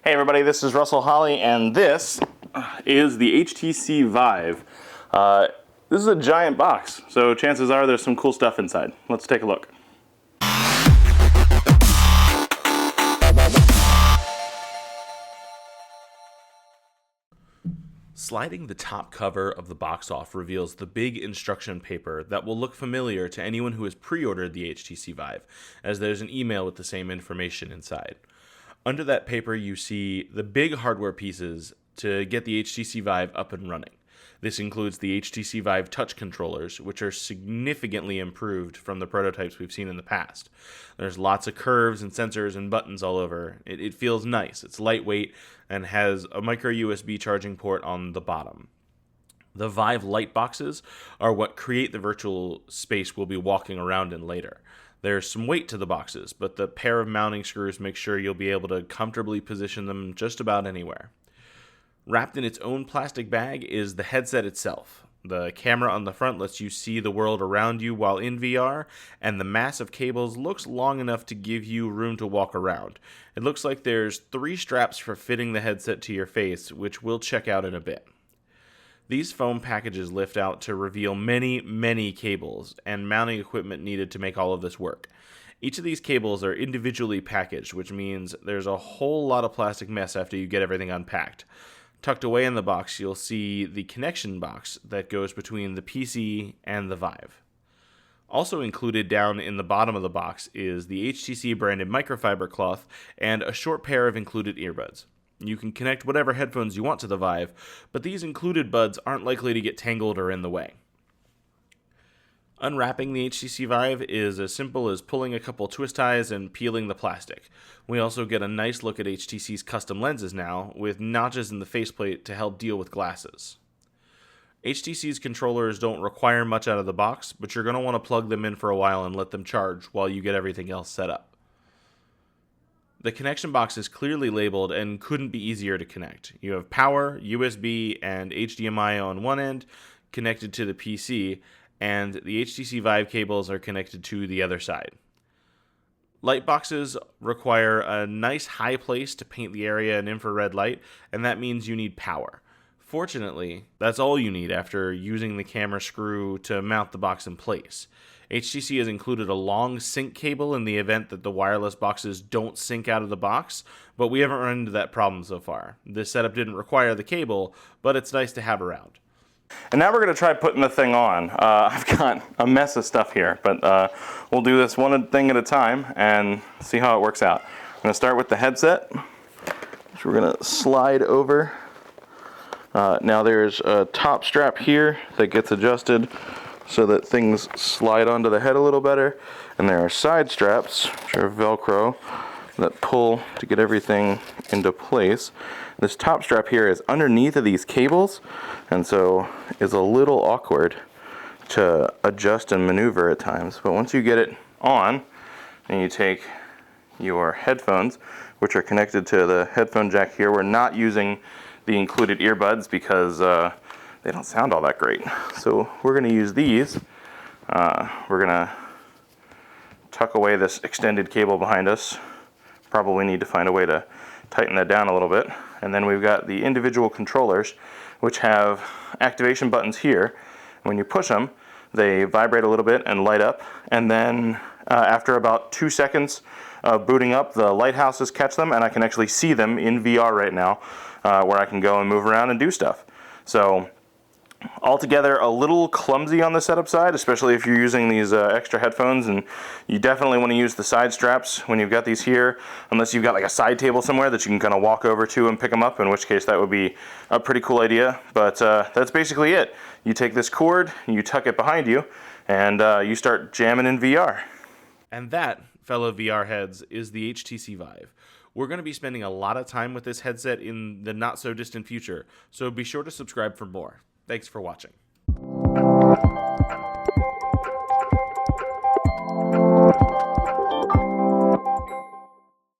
Hey everybody, this is Russell Holly, and this is the HTC Vive. This is a giant box, so chances are there's some cool stuff inside. Let's take a look. Sliding the top cover of the box off reveals the big instruction paper that will look familiar to anyone who has pre-ordered the HTC Vive, as there's an email with the same information inside. Under that paper, you see the big hardware pieces to get the HTC Vive up and running. This includes the HTC Vive touch controllers, which are significantly improved from the prototypes we've seen in the past. There's lots of curves and sensors and buttons all over. It feels nice. It's lightweight and has a micro USB charging port on the bottom. The Vive light boxes are what create the virtual space we'll be walking around in later. There's some weight to the boxes, but the pair of mounting screws make sure you'll be able to comfortably position them just about anywhere. Wrapped in its own plastic bag is the headset itself. The camera on the front lets you see the world around you while in VR, and the mass of cables looks long enough to give you room to walk around. It looks like there's 3 straps for fitting the headset to your face, which we'll check out in a bit. These foam packages lift out to reveal many cables and mounting equipment needed to make all of this work. Each of these cables are individually packaged, which means there's a whole lot of plastic mess after you get everything unpacked. Tucked away in the box, you'll see the connection box that goes between the PC and the Vive. Also included down in the bottom of the box is the HTC branded microfiber cloth and a short pair of included earbuds. You can connect whatever headphones you want to the Vive, but these included buds aren't likely to get tangled or in the way. Unwrapping the HTC Vive is as simple as pulling a couple twist ties and peeling the plastic. We also get a nice look at HTC's custom lenses now, with notches in the faceplate to help deal with glasses. HTC's controllers don't require much out of the box, but you're going to want to plug them in for a while and let them charge while you get everything else set up. The connection box is clearly labeled and couldn't be easier to connect. You have power, USB, and HDMI on one end, connected to the PC, and the HTC Vive cables are connected to the other side. Light boxes require a nice high place to paint the area in infrared light, and that means you need power. Fortunately, that's all you need after using the camera screw to mount the box in place. HTC has included a long sync cable in the event that the wireless boxes don't sync out of the box, but we haven't run into that problem so far. This setup didn't require the cable, but it's nice to have around. And now we're going to try putting the thing on. I've got a mess of stuff here, but we'll do this one thing at a time and see how it works out. I'm going to start with the headset, which we're going to slide over. Now there's a top strap here that gets adjusted so that things slide onto the head a little better, and there are side straps, which are Velcro, that pull to get everything into place. This top strap here is underneath of these cables, and so is a little awkward to adjust and maneuver at times. But once you get it on, and you take your headphones, which are connected to the headphone jack here, we're not using the included earbuds because they don't sound all that great. So we're going to use these. We're going to tuck away this extended cable behind us. Probably need to find a way to tighten that down a little bit. And then we've got the individual controllers, which have activation buttons here. When you push them, they vibrate a little bit and light up. And then after about 2 seconds of booting up, the lighthouses catch them, and I can actually see them in VR right now, where I can go and move around and do stuff. So altogether a little clumsy on the setup side, especially if you're using these extra headphones, and you definitely want to use the side straps when you've got these here, unless you've got like a side table somewhere that you can kind of walk over to and pick them up, in which case that would be a pretty cool idea. But that's basically it. You take this cord, you tuck it behind you, and you start jamming in VR. And that, fellow VR heads, is the HTC Vive. We're going to be spending a lot of time with this headset in the not so distant future, so be sure to subscribe for more. Thanks for watching.